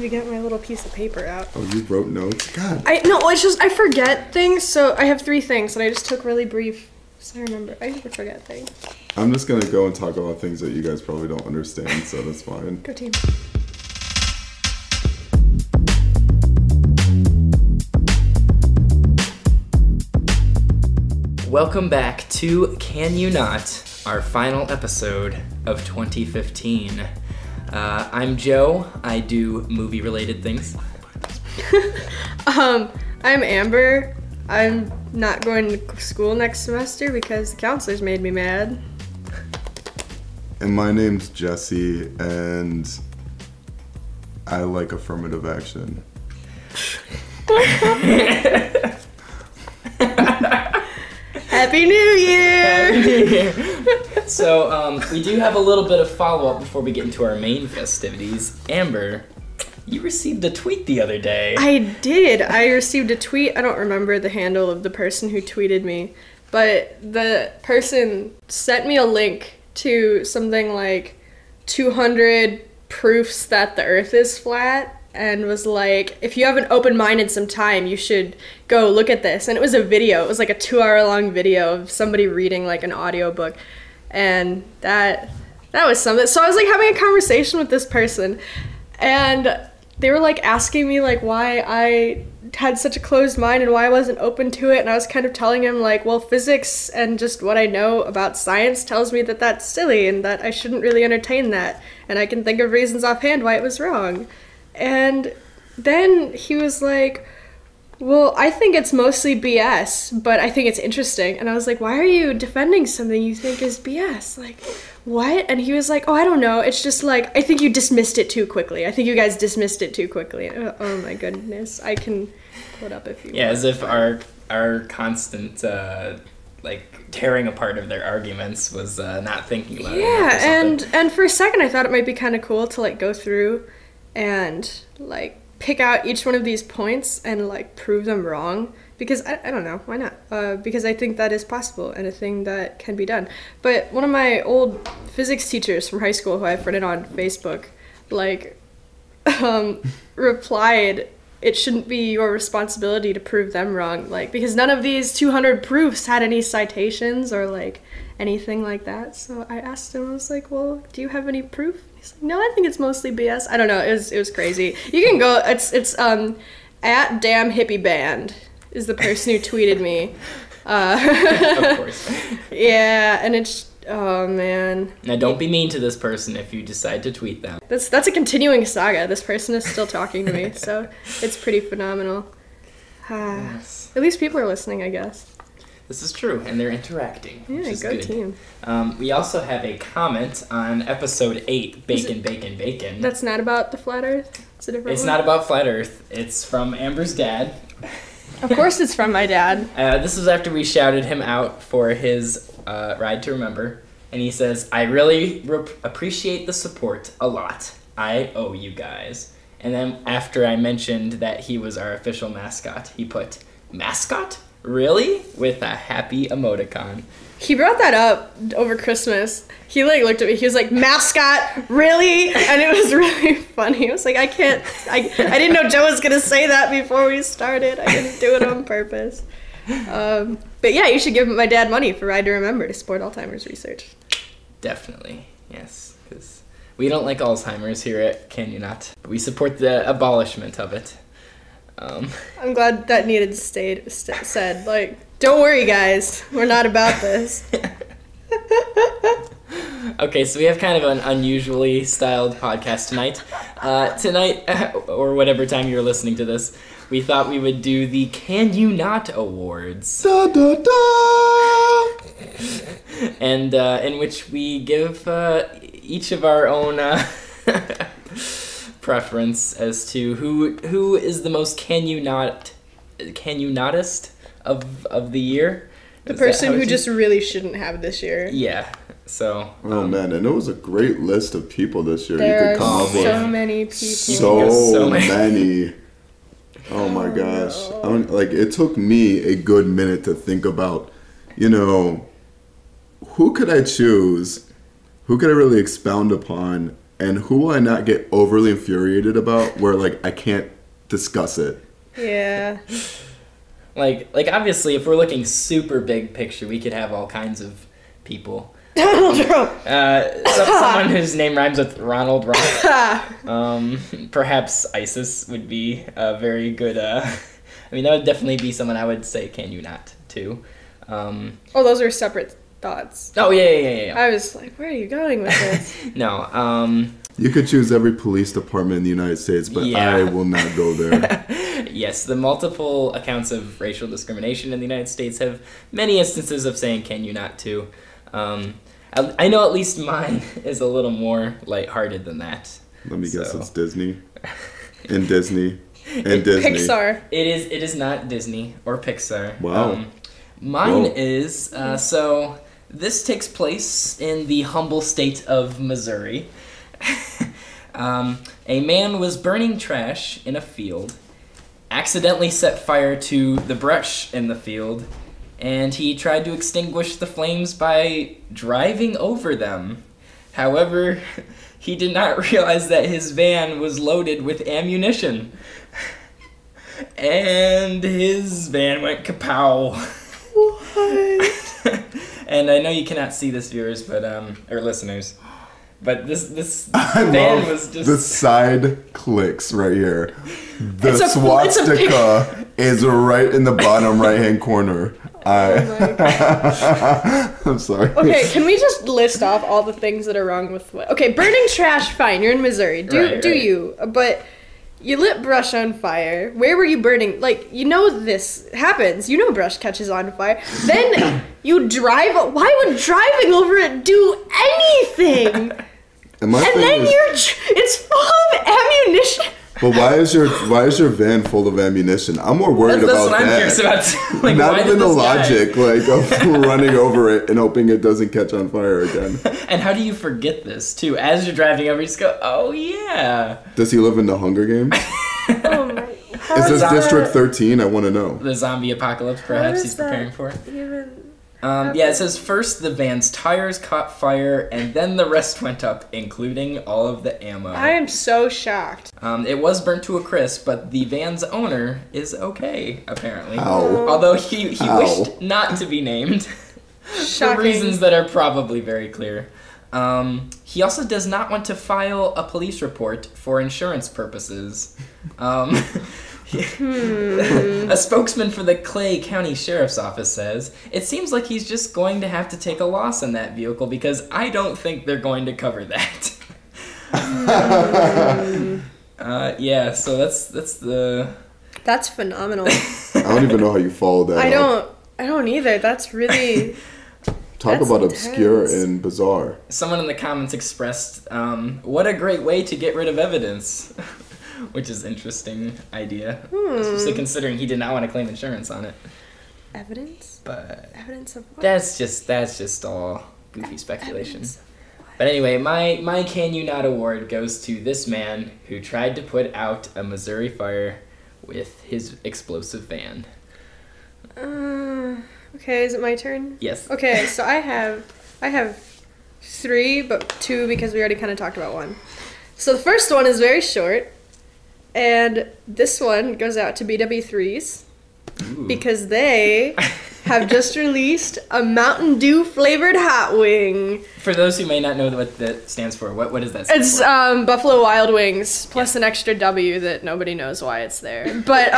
to get my little piece of paper out. Oh, you wrote notes? God. It's just I forget things, so I have 3 things, and I just took really brief, so I remember. I never forget things. I'm just going to go and talk about things that you guys probably don't understand, so that's fine. Go team. Welcome back to Can You Not, our final episode of 2015. I'm Joe. I do movie-related things. I'm Amber. I'm not going to school next semester because the counselors made me mad. And my name's Jesse, and I like affirmative action. Happy New Year! Happy New Year! So, we do have a little bit of follow-up before we get into our main festivities. Amber, you received a tweet the other day. I did. I received a tweet. I don't remember the handle of the person who tweeted me, but the person sent me a link to something like 200 proofs that the Earth is flat, and was like, if you have an open mind and some time, you should go look at this. And it was a video. It was like a 2-hour-long video of somebody reading like an audiobook. And that was something. So I was like having a conversation with this person, and they were like asking me like why I had such a closed mind and why I wasn't open to it. And I was kind of telling him like, well, physics and just what I know about science tells me that that's silly and that I shouldn't really entertain that. And I can think of reasons offhand why it was wrong. And then he was like, well, I think it's mostly BS, but I think it's interesting. And I was like, why are you defending something you think is BS? Like, what? And he was like, oh, I don't know. It's just like, I think you dismissed it too quickly. I think you guys dismissed it too quickly. Oh my goodness. I can pull it up if you want. Yeah, as if our constant, like, tearing apart of their arguments was not thinking about it. Yeah, and for a second I thought it might be kind of cool to, like, go through and, like, pick out each one of these points and, like, prove them wrong. Because, I don't know, why not? Because I think that is possible and a thing that can be done. But one of my old physics teachers from high school who I friended on Facebook, like, replied, it shouldn't be your responsibility to prove them wrong. Like, because none of these 200 proofs had any citations or, like, anything like that. So I asked him, I was like, well, do you have any proof? He's like, no, I think it's mostly BS. I don't know, it was crazy. You can go, it's at Damn Hippie Band is the person who tweeted me. Of course. Yeah, and it's, oh man. Now don't be mean to this person if you decide to tweet them. That's a continuing saga. This person is still talking to me, so it's pretty phenomenal. Yes. At least people are listening, I guess. This is true, and they're interacting, Yeah, which is go good. team. We also have a comment on episode 8, Bacon, Bacon, Bacon. That's not about the flat Earth? It's a different It's one? not about flat Earth. It's from Amber's dad. Of course it's from my dad. This was after we shouted him out for his Ride to Remember. And he says, I really appreciate the support a lot. I owe you guys. And then after I mentioned that he was our official mascot, he put, mascot? Really? With a happy emoticon. He brought that up over Christmas. He like looked at me, he was like, mascot, really? And it was really funny. I was like, I didn't know Joe was gonna say that before we started. I didn't do it on purpose. But yeah, you should give my dad money for Ride to Remember to support Alzheimer's research. Definitely, yes. Because we don't like Alzheimer's here at Can You Not. But we support the abolishment of it. I'm glad that needed to stay said. Like, don't worry, guys. We're not about this. Okay, so we have kind of an unusually styled podcast tonight. Tonight, or whatever time you're listening to this, we thought we would do the Can You Not Awards. Da, da, da. And in which we give each of our own preference as to who is the most can you notist of the year. The person who just really shouldn't have this year. Yeah. So. Oh man, and it was a great list of people this year. There you could come are up with so many people. so many. Oh my gosh! No. Like it took me a good minute to think about, you know, who could I choose? Who could I really expound upon And who will I not get overly infuriated about where, like, I can't discuss it? Yeah. Like obviously, if we're looking super big picture, we could have all kinds of people. Donald Trump. Someone whose name rhymes with Ronald Rock. Perhaps ISIS would be a very good. I mean, that would definitely be someone I would say, "Can you not?" to. Oh, those are separate thoughts. Oh yeah. I was like, where are you going with this? No. You could choose every police department in the United States, but Yeah. I will not go there. Yes, the multiple accounts of racial discrimination in the United States have many instances of saying, "Can you not?" to. I know at least mine is a little more lighthearted than that. Let me guess, So. it's Disney. And Disney. And Disney. Pixar. It is not Disney or Pixar. Wow. Mine Whoa. is, so this takes place in the humble state of Missouri. A man was burning trash in a field, accidentally set fire to the brush in the field, and he tried to extinguish the flames by driving over them. However, he did not realize that his van was loaded with ammunition. And his van went kapow. What? And I know you cannot see this, viewers, but or listeners, but this I van love was just the side clicks right here. The It's a swastika is right in the bottom right-hand corner. Oh my gosh. I'm sorry. Okay, can we just list off all the things that are wrong with what? Okay, burning trash, fine. You're in Missouri. Do Right. you? But you lit brush on fire. Where were you burning? Like, you know this happens. You know brush catches on fire. Then you drive. Why would driving over it do anything? And my And thing then is, it's full of ammunition. but why is your van full of ammunition? I'm more worried that's about what I'm that. curious about too. Like, Not why even did the this guy- logic, like, of running over it and hoping it doesn't catch on fire again. And how do you forget this too? As you're driving over, you just go, "Oh yeah." Does he live in the Hunger Games? Oh my. Is this that- District 13? I want to know. The zombie apocalypse, perhaps is he's that preparing for. Even. Yeah, it says first the van's tires caught fire, and then the rest went up, including all of the ammo. I am so shocked. It was burnt to a crisp, but the van's owner is okay, apparently. Ow. Although he Ow. wished not to be named, for Shocking. reasons that are probably very clear. He also does not want to file a police report for insurance purposes. A spokesman for the Clay County Sheriff's Office says, "It seems like he's just going to have to take a loss on that vehicle because I don't think they're going to cover that." Yeah, so that's the... That's phenomenal. I don't even know how you follow that up. I don't either. That's really. Talk That's about intense. obscure and bizarre. Someone in the comments expressed, what a great way to get rid of evidence. Which is interesting idea, especially considering he did not want to claim insurance on it. Evidence? But Evidence of what? that's just all goofy speculation. Evidence. But anyway, my Can You Not award goes to this man who tried to put out a Missouri fire with his explosive van. Okay, is it my turn? Yes. Okay, so I have 3, but 2 because we already kind of talked about one. So the first one is very short, and this one goes out to BW3s Ooh. because they have just released a Mountain Dew flavored hot wing. For those who may not know what that stands for, what does that stand It's for? Buffalo Wild Wings plus an extra W that nobody knows why it's there. But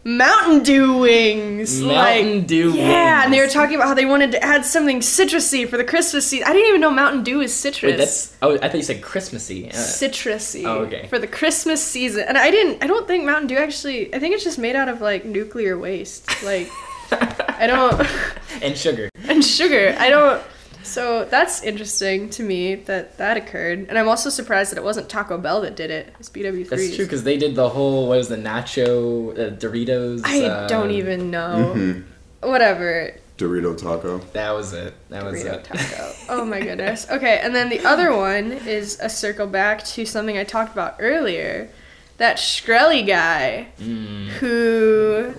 Mountain Dew wings. Mountain Dew Yeah, and they were wings. talking about how they wanted to add something citrusy for the Christmas season. I didn't even know Mountain Dew is citrus. Wait, I thought you said Christmassy. Citrusy. Oh, okay. For the Christmas season. And I don't think Mountain Dew actually, I think it's just made out of like nuclear waste. Like, I don't, And sugar. and sugar. I don't, so that's interesting to me that occurred. And I'm also surprised that it wasn't Taco Bell that did it. It's BW3. That's true, because they did the whole, what was the nacho, Doritos? I don't even know. Whatever. Dorito taco. That was it. That was Burrito it. taco. Oh my goodness. Okay, and then the other one is a circle back to something I talked about earlier. That Shkreli guy who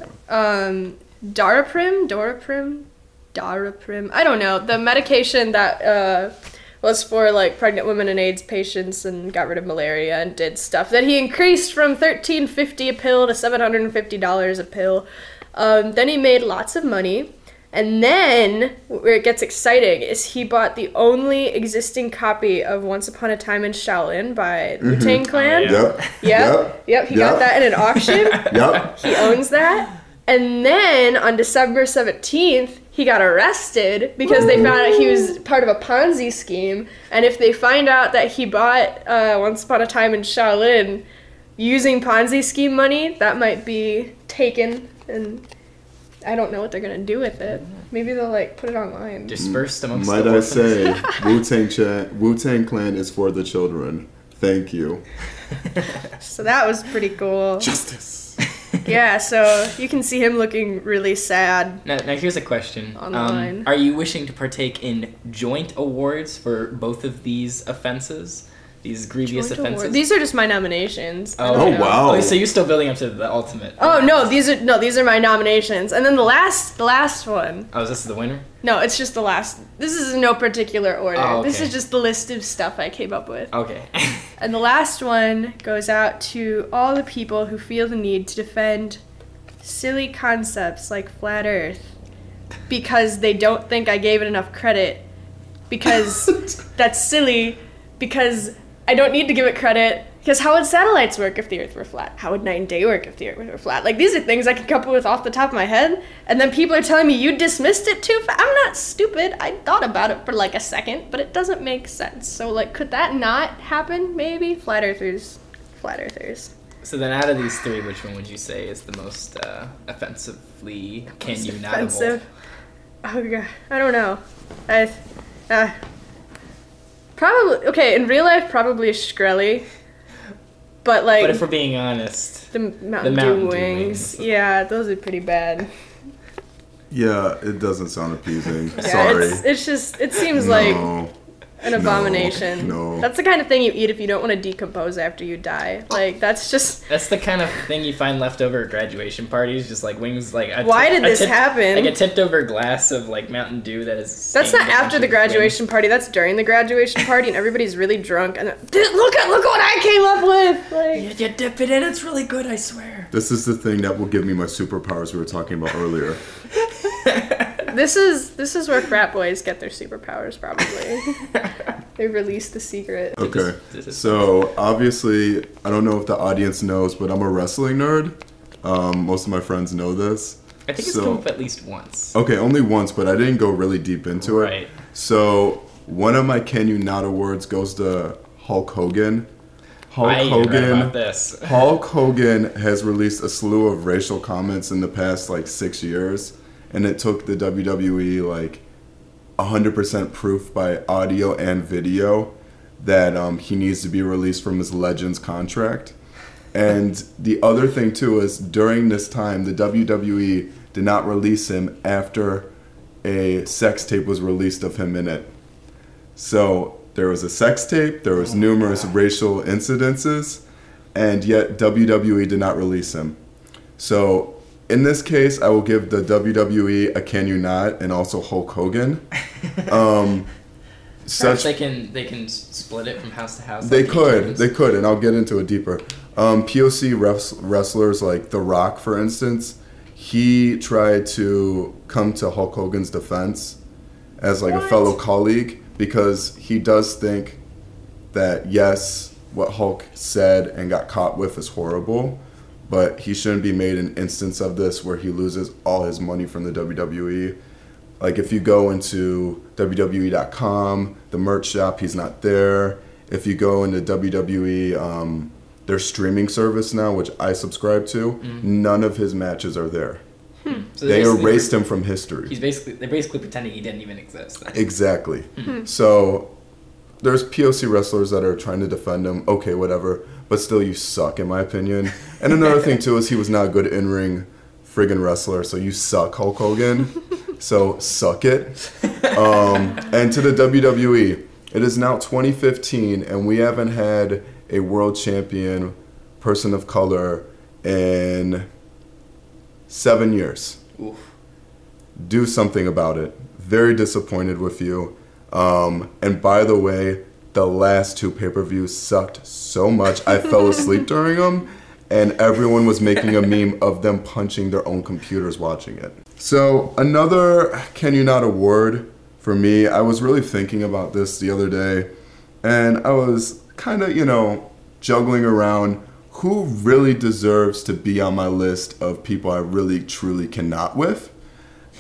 Daraprim, I don't know, the medication that was for like pregnant women and AIDS patients and got rid of malaria and did stuff that he increased from $13.50 a pill to $750 a pill. Then he made lots of money. And then, where it gets exciting, is he bought the only existing copy of Once Upon a Time in Shaolin by the Wu-Tang Clan. Yep. Yep. He got that in an auction. Yep. He owns that. And then, on December 17th, he got arrested because they found out he was part of a Ponzi scheme. And if they find out that he bought Once Upon a Time in Shaolin using Ponzi scheme money, that might be taken, and I don't know what they're gonna do with it. Maybe they'll like put it online. Dispersed amongst Might the I orphans. say, Wu-Tang Clan is for the children. Thank you. So that was pretty cool. Justice. Yeah, so you can see him looking really sad. Now here's a question. Online. Are you wishing to partake in joint awards for both of these offenses? These grievous Joint offenses? award. These are just my nominations. I Oh, don't know. wow. Oh, so you're still building up to the ultimate. Oh these are my nominations. And then the last one. Oh, is this the winner? No, it's just the last. This is in no particular order. Oh, This okay. is just the list of stuff I came up with. Okay. And the last one goes out to all the people who feel the need to defend silly concepts like flat earth because they don't think I gave it enough credit, because that's silly, because I don't need to give it credit, because how would satellites work if the earth were flat? How would night and day work if the earth were flat? Like, these are things I can come up with off the top of my head, and then people are telling me you dismissed it too fast. I'm not stupid. I thought about it for like a second, but it doesn't make sense. So like, could that not happen? Maybe. Flat earthers. So then out of these three, which one would you say is the most offensively Offensive. Oh god, I don't know. Probably, okay, in real life, probably Shkreli. But like, But if we're being honest, the Mountain Dew wings, yeah, those are pretty bad. Yeah, it doesn't sound appeasing. Yeah, Sorry. it's just, it seems like an abomination. No. That's the kind of thing you eat if you don't want to decompose after you die. Like, that's just... That's the kind of thing you find left over at graduation parties, just like wings, like... Why did this happen? Like a tipped over glass of like Mountain Dew that is... That's not after the graduation party, that's during the graduation party, and everybody's really drunk, and look what I came up with! Like, You dip it in, it's really good, I swear. This is the thing that will give me my superpowers we were talking about earlier. This is where frat boys get their superpowers, probably. They release the secret. Okay, so obviously, I don't know if the audience knows, but I'm a wrestling nerd. Most of my friends know this. I think it's come up at least once. Okay, only once, but I didn't go really deep into it. Right. So one of my Can You Not awards goes to Hulk Hogan. I read about this. Hulk Hogan has released a slew of racial comments in the past like 6 years, and it took the WWE like 100% proof by audio and video that he needs to be released from his Legends contract. And the other thing too is during this time the WWE did not release him after a sex tape was released of him in it. So there was a sex tape, there was numerous racial incidences, and yet WWE did not release him. So in this case, I will give the WWE a Can You Not, and also Hulk Hogan. Perhaps they can split it from house to house. They could, and I'll get into it deeper. POC wrestlers like The Rock, for instance, he tried to come to Hulk Hogan's defense as like a fellow colleague, because he does think that yes, what Hulk said and got caught with is horrible, but he shouldn't be made an instance of this where he loses all his money from the WWE. Like if you go into WWE.com, the merch shop, he's not there. If you go into WWE, their streaming service now, which I subscribe to, none of his matches are there. So they erased him from history. They're basically pretending he didn't even exist. Exactly. So there's POC wrestlers that are trying to defend him. Okay, whatever. But still, you suck, in my opinion. And another thing, too, is he was not a good in-ring friggin' wrestler. So you suck, Hulk Hogan. So suck it. And to the WWE, it is now 2015, and we haven't had a world champion person of color in 7 years. Oof. Do something about it. Very disappointed with you. And by the way, the last 2 pay-per-views sucked so much. I fell asleep during them, and everyone was making a meme of them punching their own computers watching it. So another Can You Not award for me, I was really thinking about this the other day, and I was kind of, juggling around who really deserves to be on my list of people I really truly cannot with.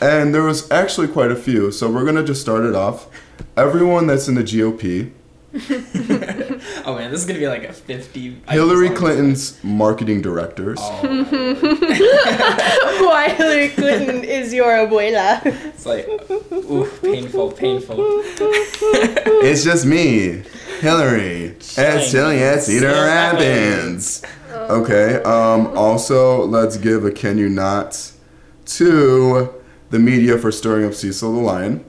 And there was actually quite a few, so we're gonna just start it off. Everyone that's in the GOP. Oh man, this is gonna be like a 50. Hillary Clinton's marketing directors. Oh, Why Hillary Clinton is your abuela. it's like, ooh, painful. It's just me, Hillary, and chilling at Cedar Rapids. Okay, also, let's give a Can You Not to the media for stirring up Cecil the Lion.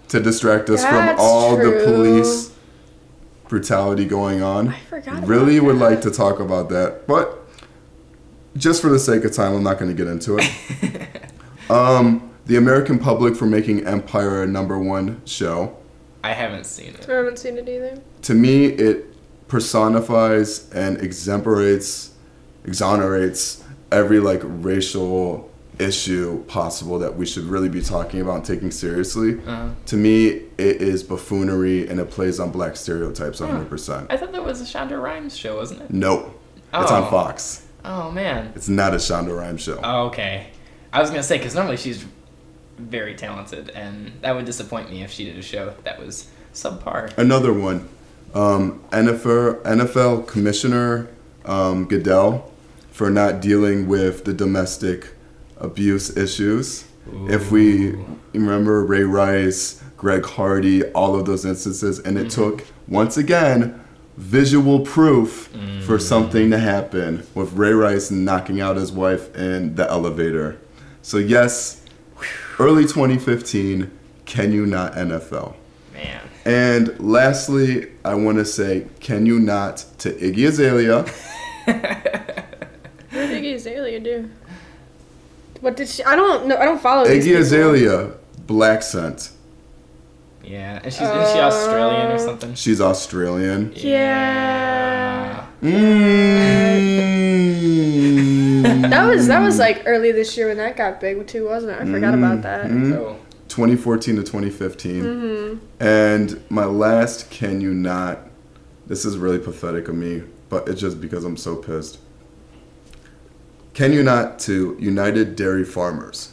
To distract us from all the police brutality going on. I forgot really about would that. like to talk about that, but just for the sake of time, I'm not going to get into it. The American public for making Empire a #1 show. I haven't seen it. I haven't seen it either. To me, it personifies and exonerates every racial issue possible that we should really be talking about and taking seriously. To me, it is buffoonery and it plays on black stereotypes 100%. I thought that was a Shonda Rhimes show, wasn't it? Nope. It's on Fox. Oh man. It's not a Shonda Rhimes show. Oh, okay. I was gonna say, because normally she's very talented, and that would disappoint me if she did a show that was subpar. Another one. NFL Commissioner Goodell for not dealing with the domestic abuse issues. Ooh. If we remember Ray Rice, Greg Hardy, all of those instances, and it took, once again, visual proof for something to happen with Ray Rice knocking out his wife in the elevator. So yes, early 2015, Can You Not NFL? Man. And lastly, I want to say, Can You Not to Iggy Azalea? What did Iggy Azalea do? What did she? I don't know. I don't follow these Iggy people. Azalea, Black Scent. Yeah, and isn't she Australian or something? She's Australian. Yeah. That was like early this year when that got big too, wasn't it? I forgot about that. Oh. 2014 to 2015. And my last Can You Not, this is really pathetic of me, but it's just because I'm so pissed. Can You Not to United Dairy Farmers.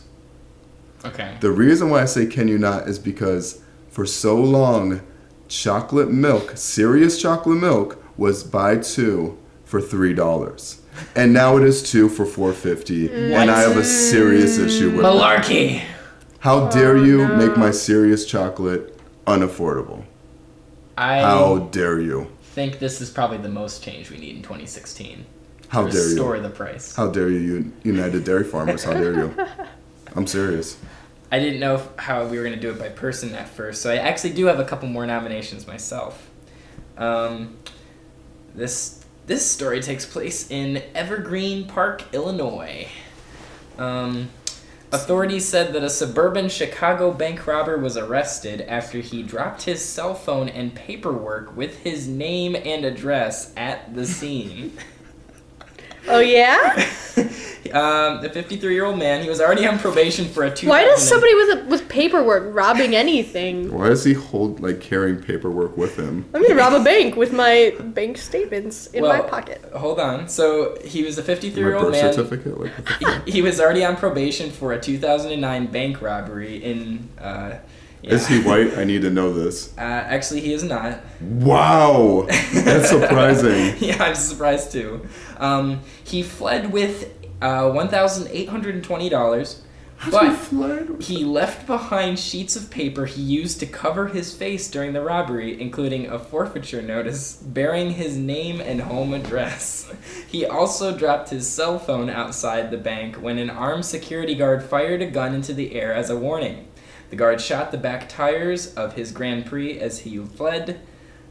Okay. The reason why I say Can You Not is because for so long, chocolate milk, serious chocolate milk, was buy 2 for $3. And now it is 2 for $4.50. And I have a serious issue with Malarkey. How dare you make my serious chocolate unaffordable? How dare you? Think this is probably the most change we need in 2016. How dare you? Restore the price. How dare you, United Dairy Farmers? How dare you? I'm serious. I didn't know how we were going to do it by person at first, so I actually do have a couple more nominations myself. This story takes place in Evergreen Park, Illinois. Authorities said that a suburban Chicago bank robber was arrested after he dropped his cell phone and paperwork with his name and address at the scene. Oh yeah? The 53-year-old man, he was already on probation for a 2000. Why does somebody with paperwork robbing anything? Why does he carrying paperwork with him? I'm gonna rob a bank with my bank statements in my pocket. Hold on. So he was a My 53-year-old birth man. certificate? Like, what the fuck? He was already on probation for a 2009 bank robbery in. Is he white? I need to know this. Actually, he is not. Wow, that's surprising. Yeah, I'm surprised too. He fled with $1,820, but he left behind sheets of paper he used to cover his face during the robbery, including a forfeiture notice bearing his name and home address. He also dropped his cell phone outside the bank when an armed security guard fired a gun into the air as a warning. The guard shot the back tires of his Grand Prix as he fled.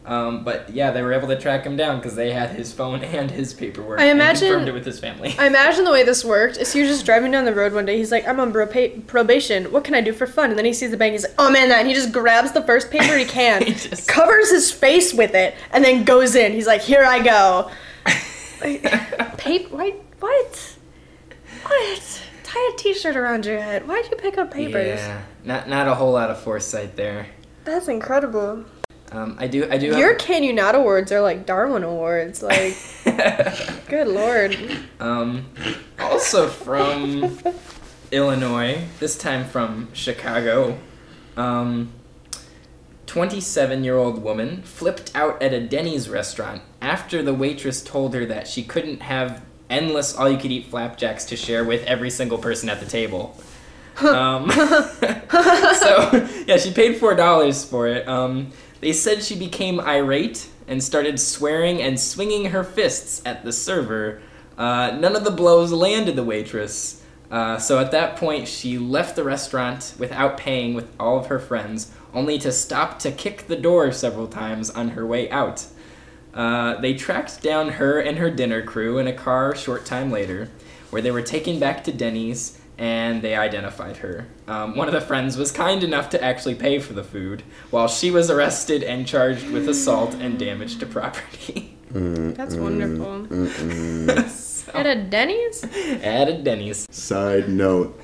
But yeah, they were able to track him down because they had his phone and his paperwork. I imagine- and confirmed it with his family. I imagine the way this worked is he was just driving down the road one day. He's like, I'm on probation. What can I do for fun? And then he sees the bank. He's like, oh man, that. And he just grabs the first paper he can, He just- covers his face with it, and then goes in. He's like, here I go. Paper? What? Tie a t-shirt around your head. Why'd you pick up papers? Yeah, not a whole lot of foresight there. That's incredible. I do. Your Can You Not awards are like Darwin awards. Like, good lord. Also from Illinois, this time from Chicago, 27-year-old woman flipped out at a Denny's restaurant after the waitress told her that she couldn't have endless all-you-could-eat flapjacks to share with every single person at the table. So, yeah, she paid $4 for it. They said she became irate and started swearing and swinging her fists at the server. None of the blows landed the waitress. So at that point, she left the restaurant without paying with all of her friends, only to stop to kick the door several times on her way out. They tracked down her and her dinner crew in a car a short time later, where they were taken back to Denny's, and they identified her. One of the friends was kind enough to actually pay for the food, while she was arrested and charged with assault and damage to property. That's wonderful. So, At a Denny's? at a Denny's. Side note.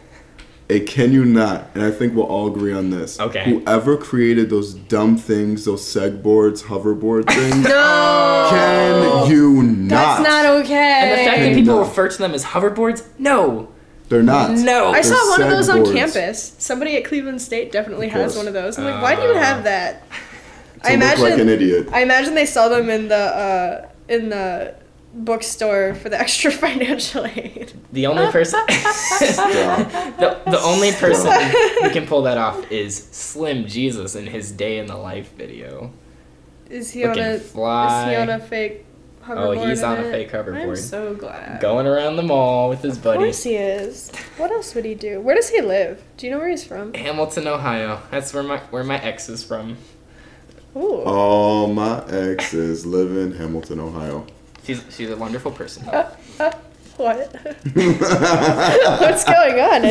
Can you not? And I think we'll all agree on this. Okay. Whoever created those dumb things, those seg boards, hoverboard things, No! can you not? That's not okay. And the fact that Hey, people no. refer to them as hoverboards? No. They're not. No. I saw They're one of those on boards. campus. Somebody at Cleveland State definitely Of has course. one of those. I'm like, why do you have that? To look like an idiot. I imagine they sell them in the bookstore for the extra financial aid. The only person the only person who can pull that off is Slim Jesus in his Day in the Life video. Is he on Looking a fly. Is he on a fake hoverboard? Oh, he's on a in it? fake hoverboard. I'm so glad. Going around the mall with his Of buddy. course he is. What else would he do? Where does he live? Do you know where he's from? Hamilton, Ohio. That's where my ex is from. Ooh. All my exes live in Hamilton, Ohio. She's a wonderful person. What? What's going on?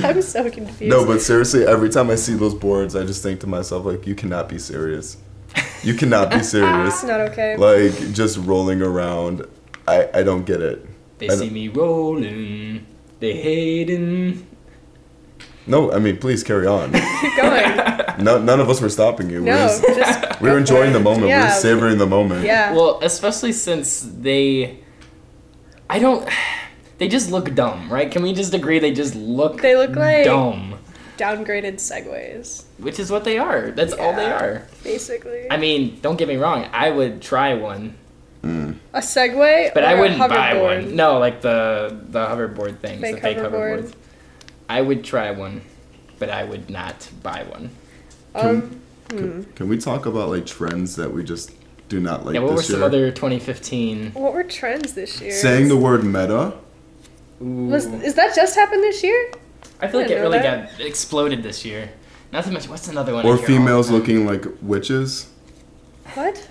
I'm so confused. No, but seriously, every time I see those boards, I just think to myself, like, you cannot be serious. You cannot be serious. It's not okay. Like, just rolling around. I don't get it. They see me rolling. They hating. No, I mean, please carry on. Keep going. No, none of us were stopping you. No, just We were enjoying the moment. Yeah. We were savoring the moment. yeah. Well, especially since they just look dumb, right? Can we just agree they just look They look like dumb? downgraded segways, Which is what they are. That's all they Yeah. are. basically. I mean, don't get me wrong. I would try one, A Segway, but or I wouldn't a buy hoverboard? one. No, like the hoverboard things, Fake the fake hoverboard. hoverboards. I would try one, but I would not buy one. Can we talk about, like, trends that we just do not like Yeah, what were this year? some other 2015? What were trends this year? Saying the word meta. Ooh. Is that just happened this year? I feel like it didn't know really that. got exploded this year. Not to mention, what's another one? I Or hear all the females time? looking like witches. What?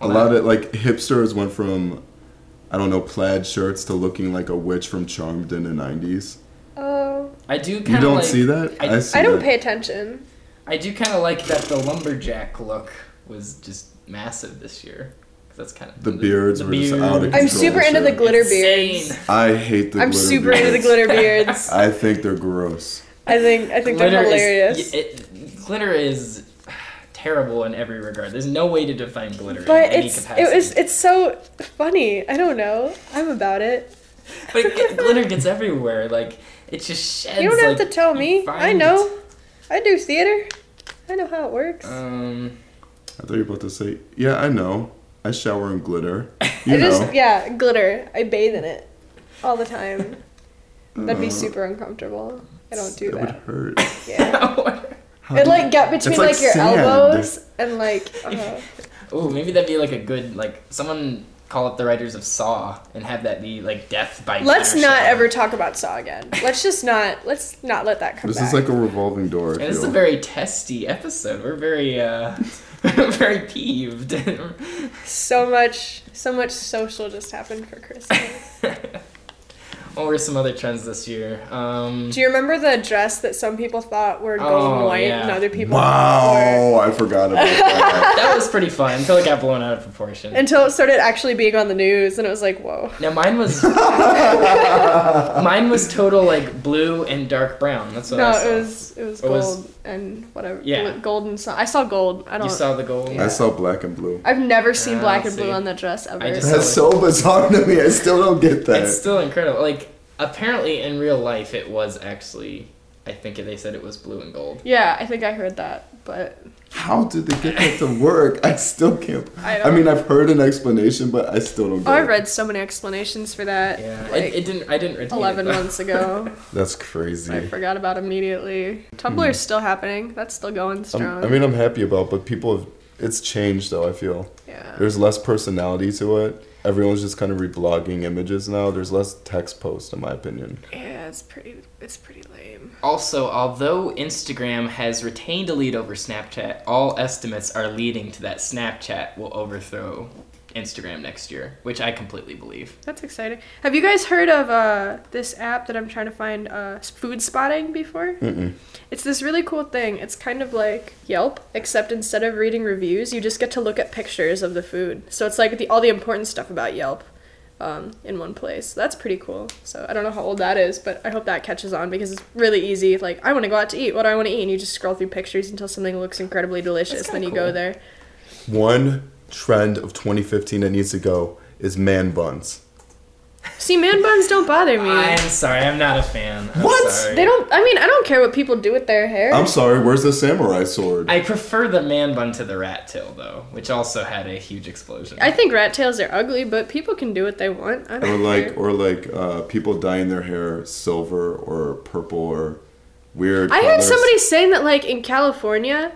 A lot of, like, hipsters went from, I don't know, plaid shirts to looking like a witch from Charmed in the 90s. Oh, I do kind You of don't like, see that? I see I don't that. pay attention. I do kind of like that the lumberjack look was just massive this year. 'Cause that's kind of The beards were just out of beard. control. I'm super into the shit. glitter Insane. beards. I hate the I'm glitter super beards. into the glitter beards. I think they're gross. I think they're hilarious. Glitter is terrible in every regard. There's no way to define glitter But in any capacity. it's so funny. I don't know. I'm about it. But glitter gets everywhere. Like it just sheds. You don't have like, to tell you me. find I know. I do theater. I know how it works. it. I thought you were about to say, yeah, I know. I shower in glitter. I You know. just glitter. I bathe in it all the time. That'd be super uncomfortable. I don't do It would that. hurt. Yeah. How It do like get between It's like like your sand. elbows and like Ooh, maybe that'd be like a good like someone call up the writers of Saw and have that be like death by let's glitter not show. ever talk about Saw again. Let's not let that come This back. is like a revolving door. I And it's feel. a very testy episode. We're very very peeved. So much social just happened for Christmas. What were some other trends this year? Do you remember the dress that some people thought were gold and white and other people Wow, I forgot about that. That was pretty fun until it got blown out of proportion. Until it started actually being on the news, and it was like, whoa. Now mine was total like blue and dark brown. That's what I saw. No, it was gold and whatever. Yeah. Gold and I saw gold. I don't. You saw the gold? I saw black and blue. I've never seen black and see. blue on that dress ever. That's so bizarre to me. I still don't get that. It's still incredible. Like, apparently in real life it was actually, I think they said it was blue and gold. Yeah, I think I heard that, but... How did they get that to work? I still can't... I mean, I've heard an explanation, but I still don't get it. I read so many explanations for that. Yeah, like, I didn't retain 11 it, though. months ago. That's crazy. I forgot about immediately. Tumblr's still happening. That's still going strong. I mean, I'm happy about, but people have... It's changed, though, I feel. Yeah. There's less personality to it. Everyone's just kind of reblogging images now. There's less text posts, in my opinion. Yeah, it's pretty lame. Also, although Instagram has retained a lead over Snapchat, all estimates are leading to that Snapchat will overthrow Instagram next year, which I completely believe. That's exciting. Have you guys heard of this app that I'm trying to find, food spotting, before? Mm-mm. It's this really cool thing. It's kind of like Yelp, except instead of reading reviews, you just get to look at pictures of the food. So it's like all the important stuff about Yelp in one place. That's pretty cool. So I don't know how old that is, but I hope that catches on because it's really easy. Like, I want to go out to eat. What do I want to eat? And you just scroll through pictures until something looks incredibly delicious. Then you go there. One trend of 2015 that needs to go is man buns. See, man buns don't bother me. I'm sorry, I'm not a fan. What? Sorry. They don't. I mean, I don't care what people do with their hair. I'm sorry, where's the samurai sword? I prefer the man bun to the rat tail, though, which also had a huge explosion. I think rat tails are ugly, but people can do what they want. I don't care. Or like people dyeing their hair silver or purple or weird I heard colors. somebody saying that, like, in California,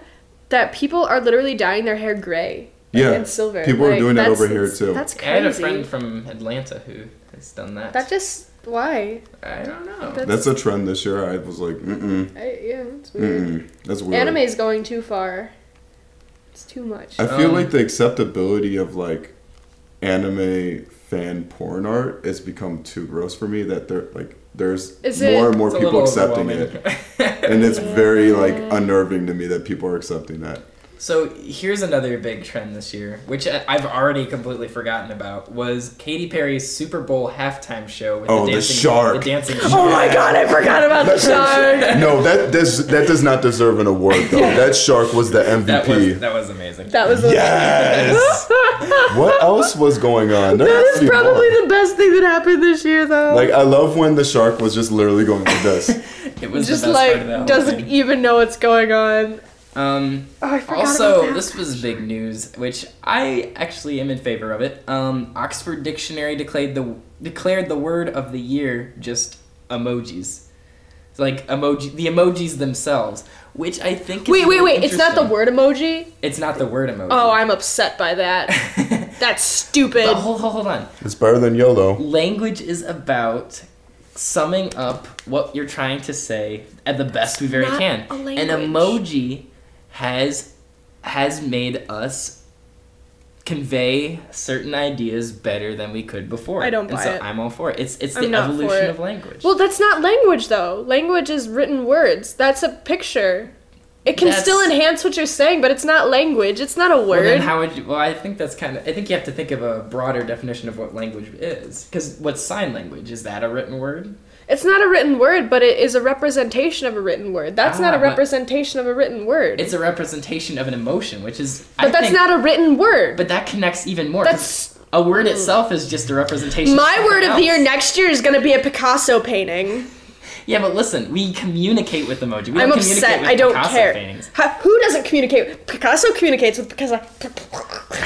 that people are literally dyeing their hair gray. Yeah, and silver. people are Like, doing that that's- over here too. That's crazy. I had a friend from Atlanta who has done that. That just why? I don't know. That's a trend this year. I was like, Yeah, it's weird. that's weird. Anime is going too far. It's too much. I feel like the acceptability of like anime fan porn art has become too gross for me. That there's Is it- more and more It's a people little accepting overwhelming. it, and it's very like unnerving to me that people are accepting that. So here's another big trend this year, which I've already completely forgotten about, was Katy Perry's Super Bowl halftime show with The shark. The dancing shark. Oh my god, I forgot about the shark. No, that does not deserve an award though. That shark was the MVP. That was amazing. That was Yes. What else was going on? There that has to is be probably more. the best thing that happened this year, though. Like I love when the shark was just literally going like this. It was just the best like part of that whole doesn't thing. even know what's going on. I forgot Also, about that. this was big news, which I actually am in favor of it. Oxford Dictionary declared the word of the year just emojis. It's like the emojis themselves, which I think is Wait, really it's not the interesting. word emoji? It's not the word emoji. Oh, I'm upset by that. That's stupid. But hold on. It's better than YOLO. Language is about summing up what you're trying to say at the best we very not can. a language. An emoji has made us convey certain ideas better than we could before. I don't buy so it. I'm all for it. It's I'm the not for evolution it. of language. Well, that's not language, though. Language is written words. That's a picture. It can That's- still enhance what you're saying, but it's not language. It's not a Well, word. then how would you? Well, I think that's I think you have to think of a broader definition of what language is. Because what's sign language? Is that a written word? It's not a written word, but it is a representation of a written word. That's not a but- representation of a written word. It's a representation of an emotion, which is. But that's not a written word. But that connects even more. 'cause That's- a word itself is just a representation. My of word something of the year else. next year is going to be a Picasso painting. Yeah, but listen, we communicate with emoji. We I'm don't upset. communicate with I don't Picasso care. paintings. Who doesn't communicate? Picasso communicates with Picasso.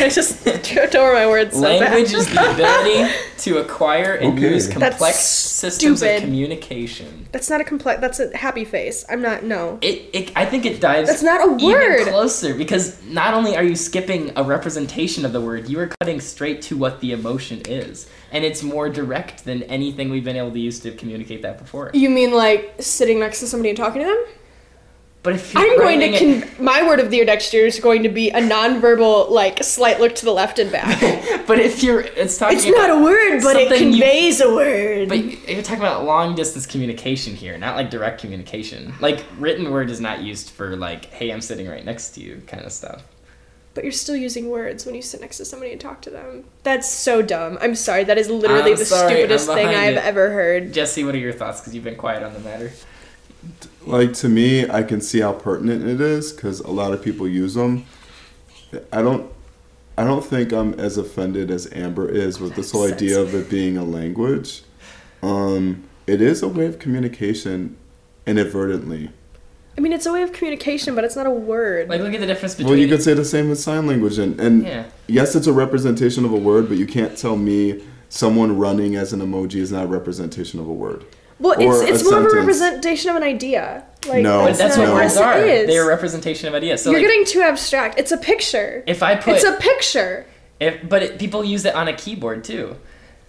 I just tripped over my words. So Language bad. is the ability to acquire and Okay. use complex That's systems of stupid. communication. That's not a complex. That's a happy face. I'm not. No. I think it dives. That's not a word. Even closer, because not only are you skipping a representation of the word, you are cutting straight to what the emotion is, and it's more direct than anything we've been able to use to communicate that before. You mean like sitting next to somebody and talking to them? But if you're I'm going writing to my word of the year next year is going to be a nonverbal, like, slight look to the left and back. But if it's talking It's not a word, but it something conveys a word. But you're talking about long distance communication here, not like direct communication. Like written word is not used for like, hey, I'm sitting right next to you kind of stuff. But you're still using words when you sit next to somebody and talk to them. That's so dumb. I'm sorry. That is literally the stupidest thing I've ever heard. Jesse, what are your thoughts? Because you've been quiet on the matter. Like, to me, I can see how pertinent it is because a lot of people use them. I don't think I'm as offended as Amber is with this whole idea of it being a language. It is a way of communication inadvertently. I mean, it's a way of communication, but it's not a word. Like, look at the difference between... Well, you could say the same with sign language. And yeah. Yes, it's a representation of a word, but you can't tell me someone running as an emoji is not a representation of a word. Well, it's more of a representation of an idea. Like, no, but that's what words are. It is. They're a representation of ideas. So you're like, getting too abstract. It's a picture. If I put... It's a picture. People use it on a keyboard, too.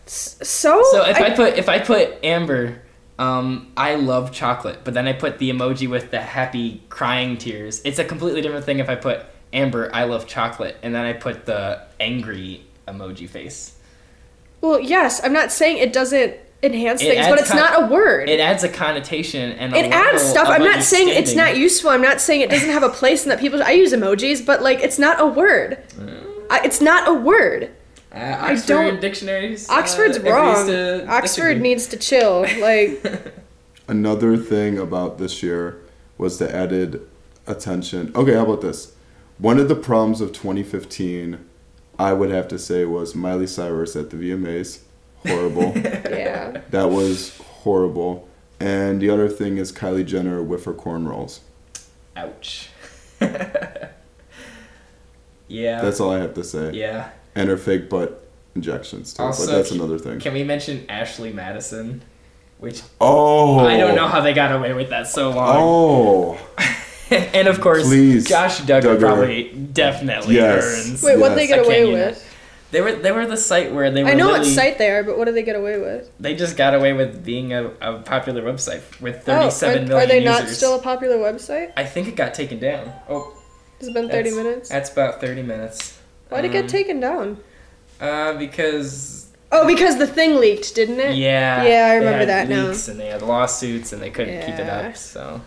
So if I put Amber... I love chocolate, but then I put the emoji with the happy crying tears. It's a completely different thing if I put Amber, I love chocolate, and then I put the angry emoji face. Well, yes, I'm not saying it doesn't enhance things, but it's not a word. It adds a connotation and it adds stuff. I'm not saying it's not useful. I'm not saying it doesn't have a place and that people... I use emojis, but like it's not a word. It's not a word. Oxford dictionaries. Oxford's wrong. Oxford needs to chill. Like another thing about this year was the added attention. Okay, how about this? One of the problems of 2015, I would have to say, was Miley Cyrus at the VMAs. Horrible. Yeah. That was horrible. And the other thing is Kylie Jenner with her cornrows. Ouch. Yeah. That's all I have to say. Yeah. And her fake butt injections too. Also, but that's another thing. Can we mention Ashley Madison? Which I don't know how they got away with that so long. Oh. And of course, Josh Duggar probably definitely earns. Wait, what did they get away with? They were the site where they were. I know what site they are, but what did they get away with? They just got away with being a popular website with 37 million Are they users. not still a popular website? I think it got taken down. Oh. It's been 30 minutes? That's about 30 minutes. Why'd it get taken down? Because... Oh, because the thing leaked, didn't it? Yeah. Yeah, I remember that now. Leaks and they had lawsuits and they couldn't keep it up, so...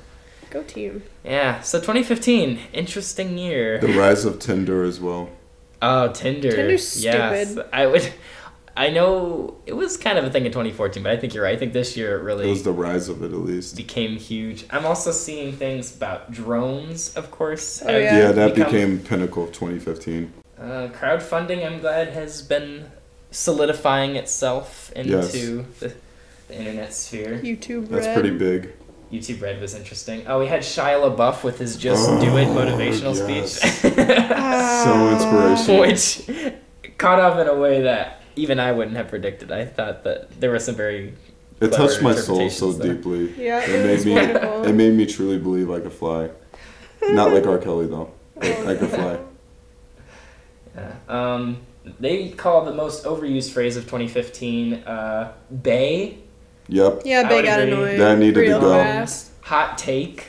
Go team. Yeah, so 2015, interesting year. The rise of Tinder as well. Oh, Tinder. Tinder's stupid. Yes, I know it was kind of a thing in 2014, but I think you're right. I think this year it really... It was the rise of it, at least. Became huge. I'm also seeing things about drones, of course. Oh, yeah. Yeah, that became pinnacle of 2015. Crowdfunding, I'm glad, has been solidifying itself into the internet sphere. YouTube Red. That's pretty big. YouTube Red was interesting. Oh, we had Shia LaBeouf with his Just Do It motivational speech. So inspirational. Which caught off in a way that even I wouldn't have predicted. I thought that there were some very... It touched my soul so deeply. Yeah, it made me truly believe I could fly. Not like R. Kelly, though. But I could fly. Yeah. They call the most overused phrase of 2015 "bae." Yep. Yeah, bae got annoying. That needed to go. Fast. Hot take.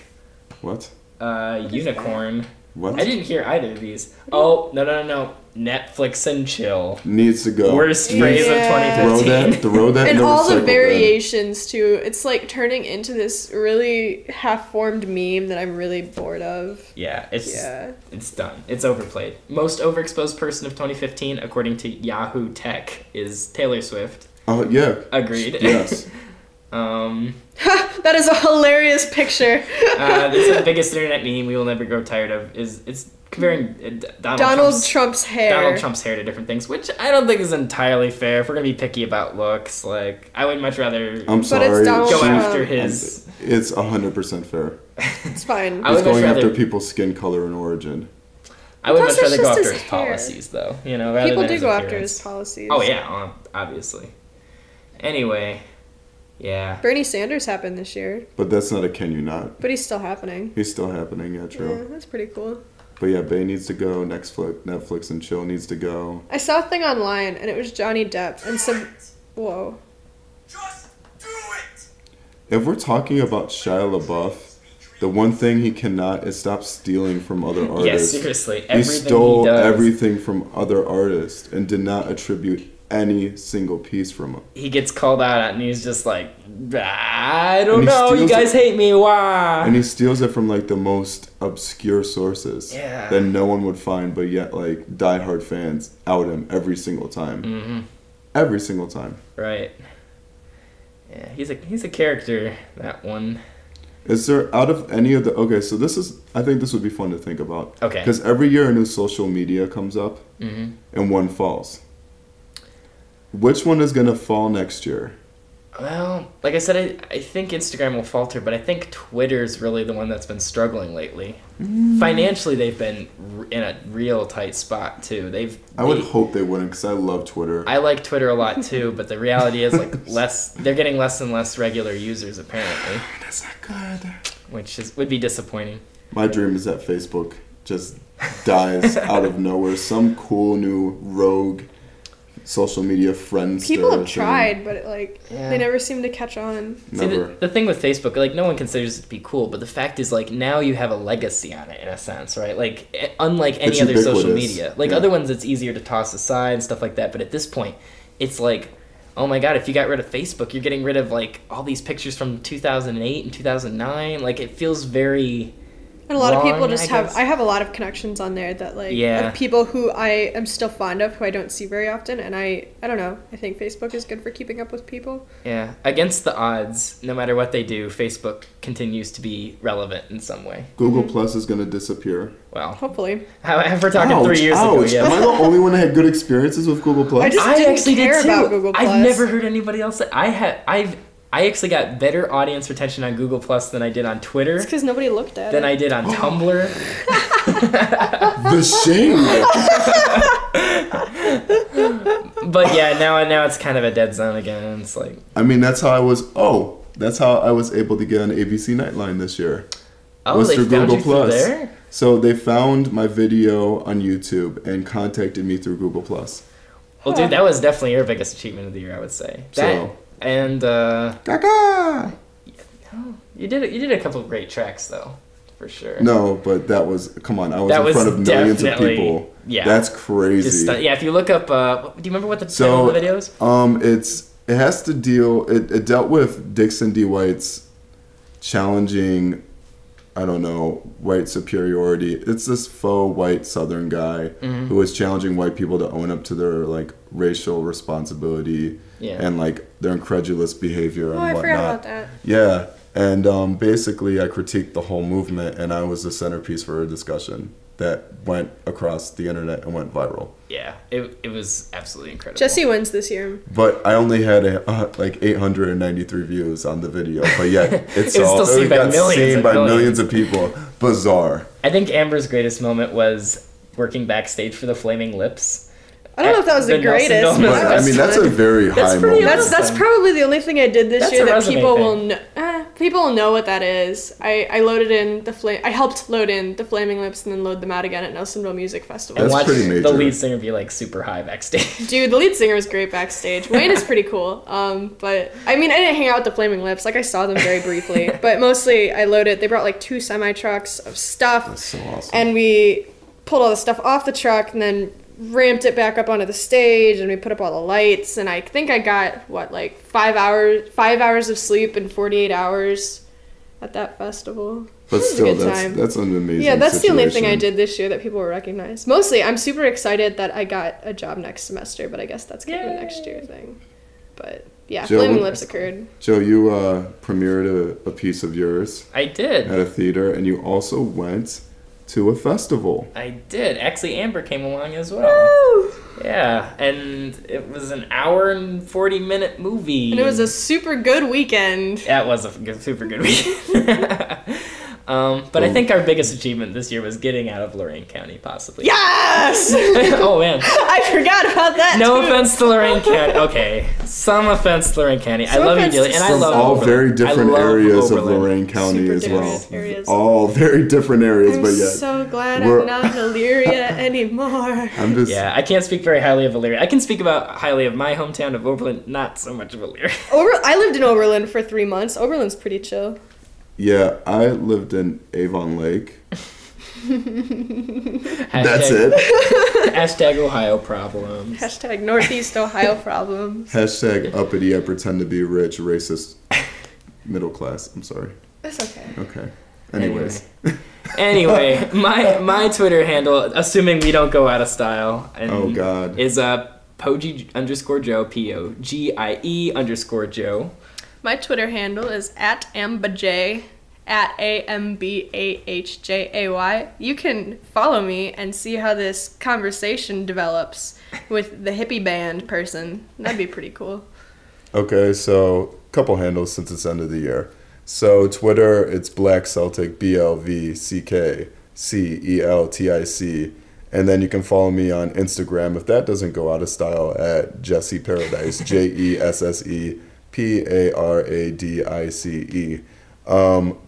What? Unicorn. What? I didn't hear either of these. Oh, no. Netflix and chill. Needs to go. Worst phrase of 2015. Throw that and in the all the recycle variations, too. It's like turning into this really half-formed meme that I'm really bored of. Yeah, it's done. It's overplayed. Most overexposed person of 2015, according to Yahoo Tech, is Taylor Swift. Oh, yeah. Agreed. Yes. That is a hilarious picture. This is the biggest internet meme we will never grow tired of. It's comparing Donald Trump's hair. Donald Trump's hair to different things, which I don't think is entirely fair. If we're gonna be picky about looks, like I would much rather. I'm sorry. Go after his. It's 100% fair. It's fine. He's going after people's skin color and origin. I would much rather go after his policies, though. You know, rather people than do his go appearance. after his policies. Oh yeah, obviously. Anyway, yeah. Bernie Sanders happened this year. But that's not a can you not. But he's still happening. He's still happening, yeah, true. Yeah, that's pretty cool. But yeah, Bae needs to go. Netflix and chill needs to go. I saw a thing online, and it was Johnny Depp and some... Whoa. Just do it! If we're talking about Shia LaBeouf, The one thing he cannot is stop stealing from other artists. Yeah, seriously. He Everything stole he does. everything from other artists and did not attribute any single piece from them. He gets called out on, and he's just like, I don't And he know, you steals guys hate me, why? And he steals it from like the most obscure sources Yeah. that no one would find, but yet like diehard fans out him every single time. Mm-hmm. Every single time. Right. Yeah, he's a character, that one. Is there, out of any of the, okay, so I think this would be fun to think about. Okay. Because every year a new social media comes up Mm-hmm. and one falls. Which one is going to fall next year? Well, like I said, I think Instagram will falter, but I think Twitter's really the one that's been struggling lately. Financially, they've been in a real tight spot, too. I would hope they wouldn't, because I love Twitter. I like Twitter a lot, too, but the reality is, like, they're getting less and less regular users, apparently. That's not good. Which would be disappointing. My dream is that Facebook just dies out of nowhere. Some cool new rogue social media friends. People have tried, but Yeah. they never seem to catch on. Never. See, the thing with Facebook, like, no one considers it to be cool, but the fact is, like, now you have a legacy on it, in a sense, right? Like, unlike any It's other social ubiquitous. media. Like, Yeah. other ones, it's easier to toss aside and stuff like that, but at this point, it's like, oh my god, if you got rid of Facebook, you're getting rid of, like, all these pictures from 2008 and 2009. Like, it feels very... And a lot of people wrong, just I guess. I have a lot of connections on there that Yeah. of people who I am still fond of, who I don't see very often, and I don't know, I think Facebook is good for keeping up with people. Yeah, against the odds, no matter what they do, Facebook continues to be relevant in some way. Google Plus is going to disappear. Well, Hopefully. we're talking 3 years ago. Ouch. Yeah. Am I the only one that had good experiences with Google Plus? I just didn't care about Google Plus. I've never heard anybody else say I actually got better audience retention on Google Plus than I did on Twitter, It's because nobody looked at than it. I did on Tumblr. The shame. But yeah, now it's kind of a dead zone again. It's like, I mean, that's how I was able to get on ABC Nightline this year. oh, Was they through found Google you through Plus. there? So they found my video on YouTube and contacted me through Google Plus. Well, dude, that was definitely your biggest achievement of the year, I would say. That So- and Gaga! you did a couple of great tracks though, for sure. No, but that was, come on, I was That in was front of millions of definitely- people. yeah. That's crazy. Just, yeah, if you look up, do you remember what the title of the video is? It has to deal, it dealt with Dixon D. White's challenging, I don't know, white superiority. It's this faux white Southern guy Mm-hmm. who is challenging white people to own up to their like racial responsibility Yeah. and like their incredulous behavior and I whatnot. forgot about that. Yeah, and basically I critiqued the whole movement, and I was the centerpiece for a discussion that went across the internet and went viral. Yeah, it was absolutely incredible. Jesse wins this year. But I only had like 893 views on the video, but yet It's still seen by millions of people. Bizarre. I think Amber's greatest moment was working backstage for the Flaming Lips. I don't know if that was the The Nelson greatest, Dolan but But that I was mean, that's a fun. very That's high pretty moment. That's probably the only thing I did this That's year a that resume people thing. will know. People will know what that is. I loaded in I helped load in the Flaming Lips and then load them out again at Nelsonville Music Festival. And That's watch pretty major. the lead singer be like super high backstage. Dude, the lead singer was great backstage. Wayne is pretty cool. But I mean, I didn't hang out with the Flaming Lips. Like I saw them very briefly, but mostly I loaded. They brought like 2 semi trucks of stuff, That's so awesome. and we pulled all the stuff off the truck and then ramped it back up onto the stage, and we put up all the lights. And I think I got like 5 hours of sleep in 48 hours at that festival. But It was a still, good time. that's an amazing Yeah, that's the only thing I situation. did this year that people will recognize. Mostly, I'm super excited that I got a job next semester, but I guess that's kind of a next year thing. But yeah, Joe, Flaming Lips occurred. Joe, you premiered a piece of yours I did. at a theater, and you also went to a festival. I did. Actually, Amber came along as well. Woo! Yeah, and it was an hour and 40-minute movie. And it was a super good weekend. That was a super good weekend. But I think our biggest achievement this year was getting out of Lorain County, possibly. Yes! Oh, man. I forgot about that. No too. offense to Lorain County. Okay, some offense to Lorain County. I Some love you offense dearly, to and I From love all Oberlin. very I different love areas of Oberlin. Lorain County Super as well. different areas. All very different areas, I'm but yet. so glad we're- I'm not in Illyria anymore. I'm just. Yeah, I can't speak very highly of Elyria. I can speak about highly of my hometown of Oberlin, not so much of Elyria. I lived in Oberlin for 3 months. Oberlin's pretty chill. Yeah, I lived in Avon Lake. That's it. Hashtag Ohio problems. Hashtag Northeast Ohio problems. Hashtag uppity, I pretend to be rich, racist, middle class. I'm sorry. It's okay. Okay. Anyways. Anyway, my Twitter handle, assuming we don't go out of style, Oh, God. is Pogie_Joe, POGIE_Joe. My Twitter handle is @ambajay, @AMBAHJAY. You can follow me and see how this conversation develops with the hippie band person. That'd be pretty cool. Okay, so couple handles since it's end of the year. So Twitter, it's Black Celtic, BLVCKCELTIC. And then you can follow me on Instagram, if that doesn't go out of style, at Jesse Paradise, JESSEPARADICE.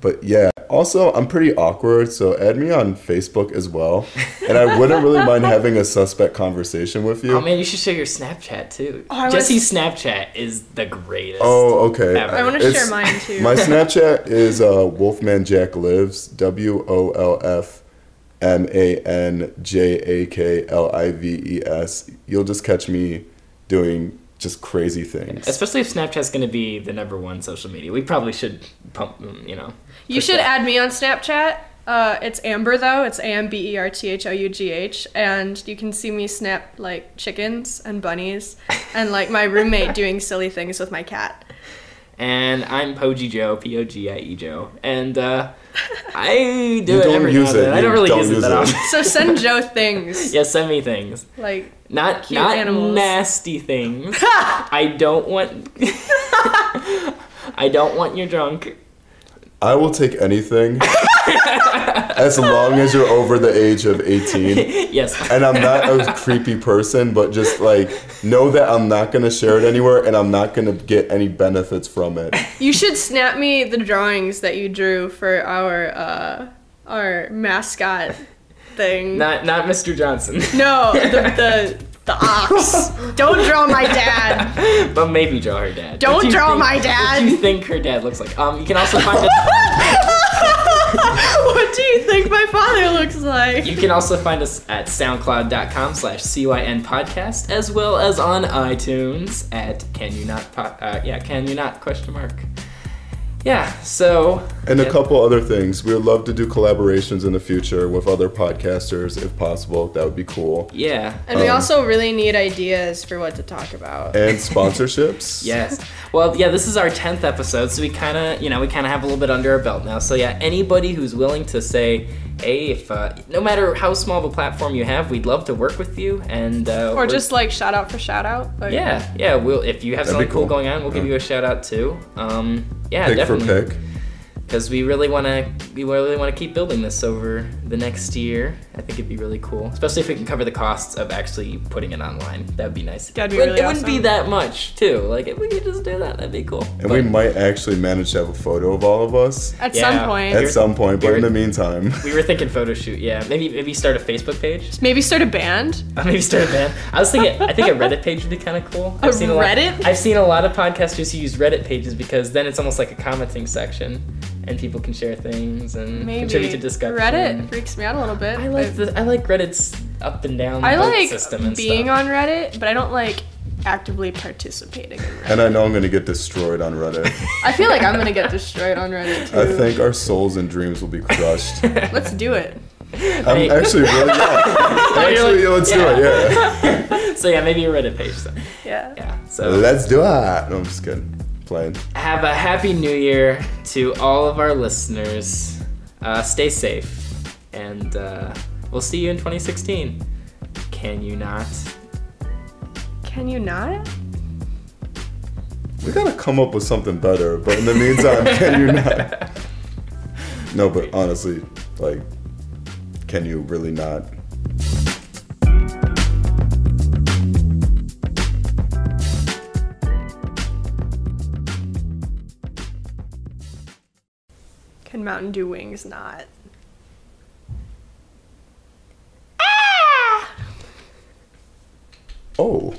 But yeah, also I'm pretty awkward, so add me on Facebook as well. And I wouldn't really mind having a suspect conversation with you. Oh man, you should share your Snapchat too. Oh, Jesse's Snapchat is the greatest. Oh, okay. Ever. I want to share mine too. My Snapchat is Wolfman Jack Lives, WOLFMANJAKLIVES. You'll just catch me doing just crazy things. Especially if Snapchat's going to be the #1 social media. We probably should pump, You should add me on Snapchat. It's Amber though. It's AMBERTHOUGH, and you can see me snap like chickens and bunnies, and like my roommate doing silly things with my cat. And I'm Pogie Joe, POGIE Joe, and I do You it don't every use now and then. it. I don't You really don't use it use that it. often. So send Joe things. Yeah, send me things. Like Not cute animals. nasty things. I don't want. I don't want your junk. I will take anything as long as you're over the age of 18. Yes. And I'm not a creepy person, but just like know that I'm not going to share it anywhere and I'm not going to get any benefits from it. You should snap me the drawings that you drew for our mascot thing. Not Mr. Johnson. No, the ox. Don't draw my dad. But maybe draw her dad. Don't What do you draw think- my dad. What do you think her dad looks like? You can also find us. What do you think my father looks like? You can also find us at soundcloud.com/CYN podcast, as well as on iTunes at Can You Not? Yeah, so. And a couple other things. We would love to do collaborations in the future with other podcasters if possible. That would be cool. Yeah. And we also really need ideas for what to talk about. And sponsorships. Yes. Well, yeah, this is our 10th episode, so we kind of have a little bit under our belt now. So yeah, anybody who's willing to say, hey, if no matter how small of a platform you have, we'd love to work with you, and or just like shout out for shout out. Like, yeah. We'll if you have That'd be something cool cool. going on, we'll give you a shout out too. Yeah, Pick definitely. for pick. Because we really want to keep building this over the next year. I think it'd be really cool, especially if we can cover the costs of actually putting it online. That'd be nice. That'd be But really it wouldn't be awesome. that much too. Like if we could just do that, that'd be cool. And we might actually manage to have a photo of all of us At Yeah. some point. at some point, but in the meantime. We were thinking photo shoot. Yeah, maybe start a Facebook page. Maybe start a band. Maybe start a band. I think a Reddit page would be kind of cool. A Reddit? I've seen a lot of podcasters who use Reddit pages because then it's almost like a commenting section, and people can share things and contribute to discussion. Reddit freaks me out a little bit. I like Reddit's up and down I vote like system and being stuff. on Reddit, but I don't like actively participating in Reddit. And I know I'm going to get destroyed on Reddit. I feel like I'm gonna get destroyed on Reddit too. I think our souls and dreams will be crushed. Let's do it. I'm actually really Actually, let's do it, yeah. So yeah, maybe a Reddit page then. Yeah. Yeah. So Let's do it. No, I'm just kidding. Playing. have a happy new year to all of our listeners. Stay safe, and we'll see you in 2016. Can you not? Can you not? We gotta come up with something better, but in the meantime, can you not? No, but honestly, like, can you really not? Can Mountain Dew wings not? Oh.